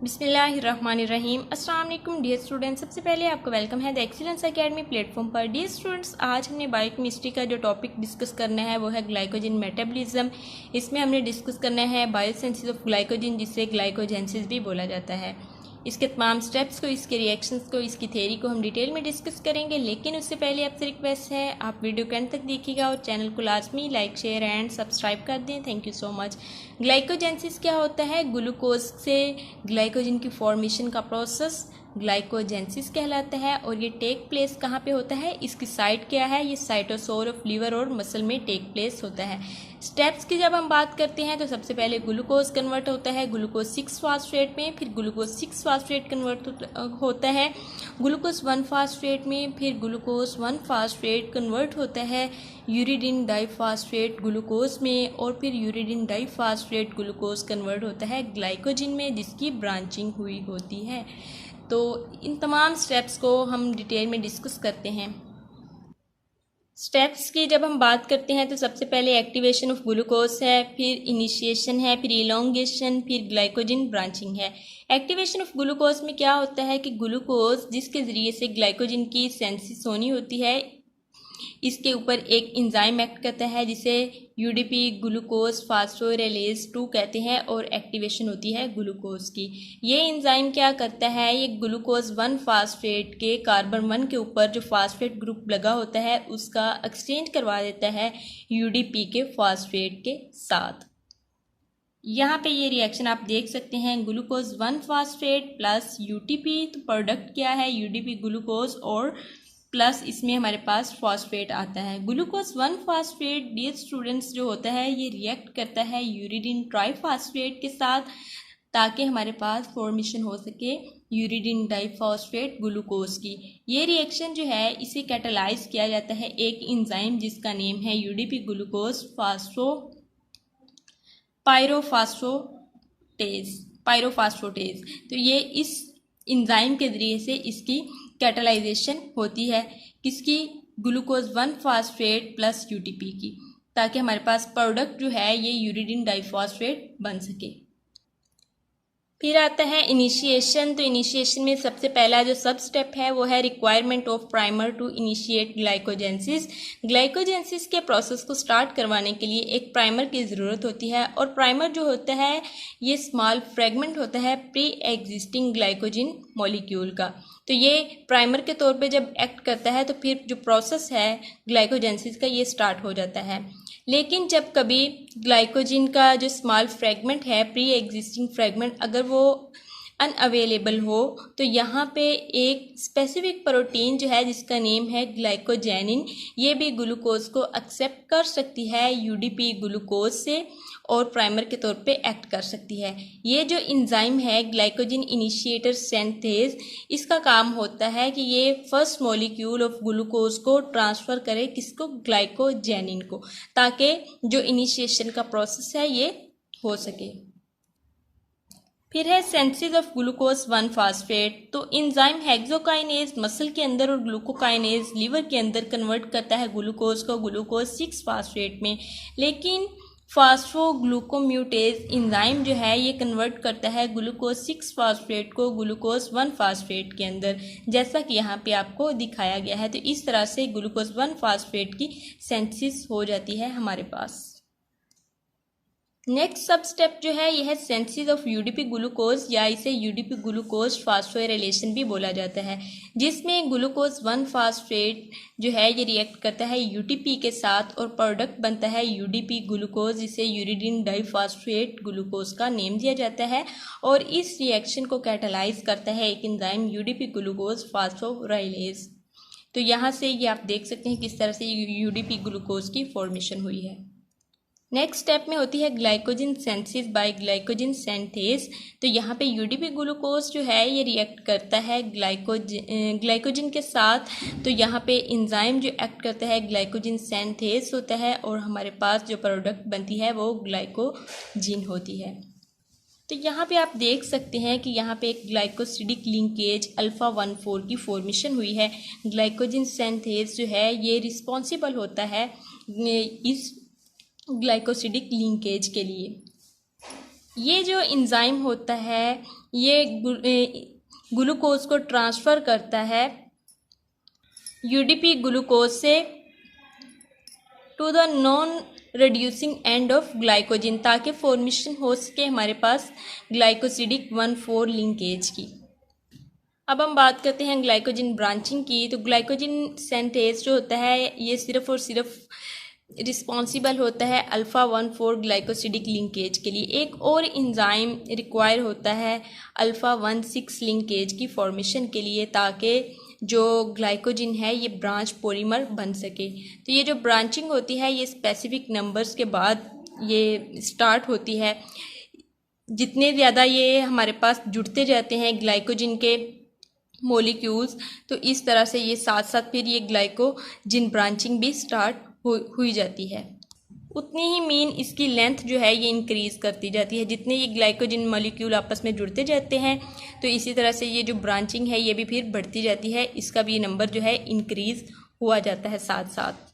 बिस्मिल्लाहिर्रहमानिर्रहीम। अस्सलाम वालेकुम डियर स्टूडेंट्स, सबसे पहले आपका वेलकम है द एक्सीलेंस एकेडमी प्लेटफॉर्म पर। डियर स्टूडेंट्स, आज हमने बायोकेमिस्ट्री का जो टॉपिक डिस्कस करना है वो है ग्लाइकोजन मेटाबॉलिज्म। इसमें हमने डिस्कस करना है बायोसिंथेसिस ऑफ ग्लाइकोजन, जिसे ग्लाइकोजेनेसिस भी बोला जाता है। इसके तमाम स्टेप्स को, इसके रिएक्शंस को, इसकी थ्योरी को हम डिटेल में डिस्कस करेंगे, लेकिन उससे पहले आपसे रिक्वेस्ट है आप वीडियो के अंत तक देखिएगा और चैनल को लाजमी लाइक शेयर एंड सब्सक्राइब कर दें। Thank you so much. Glycogenesis क्या होता है? ग्लूकोज से ग्लाइकोजन की फॉर्मेशन का प्रोसेस ग्लाइकोजेनेसिस कहलाता है और ये टेक प्लेस कहाँ पे होता है? इसकी साइट क्या है? ये साइटोसोल ऑफ लीवर और मसल में टेक प्लेस होता है। स्टेप्स की जब हम बात करते हैं तो सबसे पहले ग्लूकोज कन्वर्ट होता है ग्लूकोज 6 फास्फेट में, फिर ग्लूकोज 6 फास्फेट कन्वर्ट होता है ग्लूकोज 1 फास्फेट में, फिर ग्लूकोज 1 फास्फेट कन्वर्ट होता है यूरिडिन डाइफास्फेट ग्लूकोज में, और फिर यूरिडिन डाइफास्फेट ग्लूकोज कन्वर्ट होता है ग्लाइकोजन में, जिसकी ब्रांचिंग हुई होती है। तो इन तमाम स्टेप्स को हम डिटेल में डिस्कस करते हैं। स्टेप्स की जब हम बात करते हैं तो सबसे पहले एक्टिवेशन ऑफ ग्लूकोज है, फिर इनिशिएशन है, फिर इलोंगेशन, फिर ग्लाइकोजन ब्रांचिंग है। एक्टिवेशन ऑफ ग्लूकोज में क्या होता है कि ग्लूकोज जिसके ज़रिए से ग्लाइकोजन की सिंथेसिस होनी होती है, इसके ऊपर एक एंजाइम एक्ट करता है जिसे यूडीपी ग्लूकोज फास्फोराइलेज 2 कहते हैं, और एक्टिवेशन होती है ग्लूकोज की। ये एंजाइम क्या करता है? ये ग्लूकोज 1 फास्फेट के कार्बन 1 के ऊपर जो फास्फेट ग्रुप लगा होता है उसका एक्सचेंज करवा देता है यूडीपी के फास्फेट के साथ। यहाँ पे ये रिएक्शन आप देख सकते हैं, ग्लूकोज 1 फास्फेट प्लस यूटीपी, तो प्रोडक्ट क्या है? यूडीपी ग्लूकोज और प्लस इसमें हमारे पास फॉस्फेट आता है। ग्लूकोज 1 फास्फेट डियर स्टूडेंट्स जो होता है ये रिएक्ट करता है यूरिडिन ट्राइफॉस्फेट के साथ, ताकि हमारे पास फॉर्मेशन हो सके यूरिडिन डाइफॉस्फेट ग्लूकोज की। ये रिएक्शन जो है इसे कैटालाइज किया जाता है एक एंजाइम जिसका नेम है यूडीपी ग्लूकोज पायरोफॉस्फेटेज। तो ये इस एंजाइम के जरिए से इसकी कैटालाइजेशन होती है किसकी? ग्लूकोज 1 फास्फेट प्लस यूटीपी की, ताकि हमारे पास प्रोडक्ट जो है ये यूरिडिन डाइफॉस्फेट बन सके। फिर आता है इनिशिएशन। तो इनिशिएशन में सबसे पहला जो सब स्टेप है वो है requirement of primer to initiate glycogenesis. Glycogenesis के प्रोसेस को स्टार्ट करवाने के लिए एक प्राइमर की ज़रूरत होती है, और प्राइमर जो होता है ये स्मॉल फ्रेगमेंट होता है प्री एग्जिस्टिंग ग्लाइकोजन मॉलिक्यूल का। तो ये प्राइमर के तौर पे जब एक्ट करता है तो फिर जो प्रोसेस है ग्लाइकोजेनेसिस का ये स्टार्ट हो जाता है। लेकिन जब कभी ग्लाइकोजन का जो स्मॉल फ्रेगमेंट है, प्री एग्जिस्टिंग फ्रेगमेंट, अगर वो अनअवेलेबल हो तो यहाँ पे एक स्पेसिफिक प्रोटीन जो है जिसका नेम है ग्लाइकोजेनिन, ये भी ग्लूकोज को एक्सेप्ट कर सकती है यूडीपी ग्लूकोज से और प्राइमर के तौर पे एक्ट कर सकती है। ये जो एंजाइम है ग्लाइकोजन इनिशिएटर सिंथेज, इसका काम होता है कि ये फर्स्ट मॉलिक्यूल ऑफ ग्लूकोज को ट्रांसफ़र करे किसको? ग्लाइकोजेनिन को, ताकि जो इनिशिएशन का प्रोसेस है ये हो सके। फिर है सिंथेसिस ऑफ ग्लूकोज 1 फास्फेट। तो एंजाइम हेक्सोकाइनेज मसल के अंदर और ग्लूकोकाइनेज लीवर के अंदर कन्वर्ट करता है ग्लूकोज को ग्लूकोज 6 फास्फेट में, लेकिन फास्फोग्लूकोम्यूटेज एंजाइम जो है ये कन्वर्ट करता है ग्लूकोज 6 फास्फेट को ग्लूकोज 1 फास्फेट के अंदर, जैसा कि यहाँ पे आपको दिखाया गया है। तो इस तरह से ग्लूकोज 1 फास्फेट की सिंथेसिस हो जाती है हमारे पास। नेक्स्ट सब स्टेप जो है यह है सिंथेसिस ऑफ यूडीपी ग्लूकोज, या इसे यूडीपी ग्लूकोज फास्फोराइलेशन भी बोला जाता है, जिसमें ग्लूकोज 1 फास्फेट जो है ये रिएक्ट करता है यूटीपी के साथ और प्रोडक्ट बनता है यूडीपी ग्लूकोज, जिसे यूरिडिन डाइफॉस्फेट ग्लूकोज का नेम दिया जाता है, और इस रिएक्शन को कैटालाइज करता है एक एंजाइम यूडीपी ग्लूकोज फास्फोराइलेज। तो यहाँ से ये आप देख सकते हैं किस तरह से यूडीपी ग्लूकोज की फॉर्मेशन हुई है। नेक्स्ट स्टेप में होती है glycogen synthesis by glycogen synthase. तो यहाँ पे यूडीपी ग्लूकोज जो है ये रिएक्ट करता है ग्लाइकोजन के साथ, तो यहाँ पे एंजाइम जो एक्ट करता है ग्लाइकोजन सिंथेज होता है, और हमारे पास जो प्रोडक्ट बनती है वो ग्लाइकोजिन होती है। तो यहाँ पे आप देख सकते हैं कि यहाँ पे एक ग्लाइकोसिडिक लिंकेज अल्फा 1,4 की फॉर्मेशन हुई है। ग्लाइकोजन सिंथेज जो है ये रिस्पॉन्सिबल होता है इस ग्लाइकोसिडिक लिंकेज के लिए। ये जो एंजाइम होता है ये ग्लूकोज को ट्रांसफ़र करता है यूडीपी ग्लूकोज से to the non reducing end of glycogen, ताकि फॉर्मेशन हो सके हमारे पास ग्लाइकोसिडिक 1,4 लिंकेज की। अब हम बात करते हैं ग्लाइकोजन ब्रांचिंग की। तो ग्लाइकोजन सिंथेज जो होता है ये सिर्फ और सिर्फ रिस्पॉन्सिबल होता है अल्फ़ा 1,4 ग्लाइकोसिडिक लिंकेज के लिए। एक और एंजाइम रिक्वायर होता है अल्फ़ा 1,6 लिंकेज की फॉर्मेशन के लिए, ताकि जो ग्लाइकोजन है ये ब्रांच पॉलीमर बन सके। तो ये जो ब्रांचिंग होती है ये स्पेसिफिक नंबर्स के बाद ये स्टार्ट होती है। जितने ज़्यादा ये हमारे पास जुड़ते जाते हैं ग्लाइकोजन के मॉलिक्यूल्स, तो इस तरह से ये साथ साथ फिर ये ग्लाइकोजन ब्रांचिंग भी स्टार्ट हुई जाती है। उतनी ही मीन इसकी लेंथ जो है ये इंक्रीज़ करती जाती है। जितने ये ग्लाइकोजन मॉलिक्यूल आपस में जुड़ते जाते हैं तो इसी तरह से ये जो ब्रांचिंग है ये भी फिर बढ़ती जाती है। इसका भी नंबर जो है इंक्रीज़ हुआ जाता है साथ साथ।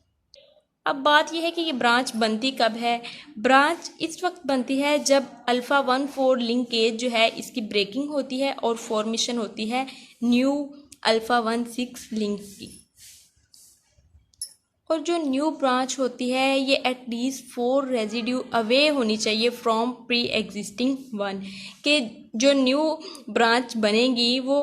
अब बात यह है कि ये ब्रांच बनती कब है। ब्रांच इस वक्त बनती है जब अल्फ़ा 1,4 लिंकेज जो है इसकी ब्रेकिंग होती है और फॉर्मेशन होती है न्यू अल्फ़ा 1,6 लिंक की। और जो न्यू ब्रांच होती है ये एटलीस्ट 4 रेजिड्यू अवे होनी चाहिए फ्रॉम प्री एग्जिस्टिंग वन, कि जो न्यू ब्रांच बनेगी वो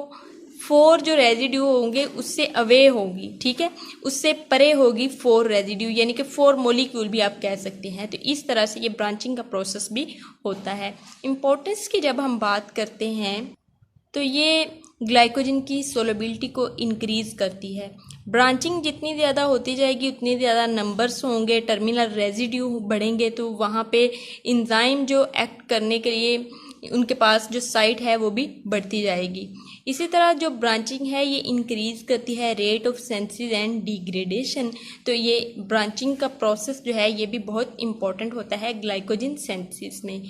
4 जो रेजिड्यू होंगे उससे अवे होगी, ठीक है, उससे परे होगी 4 रेजिड्यू, यानी कि 4 मॉलिक्यूल भी आप कह सकते हैं। तो इस तरह से ये ब्रांचिंग का प्रोसेस भी होता है। इम्पोर्टेंस की जब हम बात करते हैं तो ये ग्लाइकोजन की सोलबिलिटी को इंक्रीज़ करती है। ब्रांचिंग जितनी ज़्यादा होती जाएगी उतनी ज़्यादा नंबर्स होंगे, टर्मिनल रेजिड्यू बढ़ेंगे, तो वहाँ पे एंजाइम जो एक्ट करने के लिए उनके पास जो साइट है वो भी बढ़ती जाएगी। इसी तरह जो ब्रांचिंग है ये इंक्रीज़ करती है rate of synthesis and degradation. तो ये ब्रांचिंग का प्रोसेस जो है ये भी बहुत इंपॉर्टेंट होता है ग्लाइकोजन सिंथेसिस में।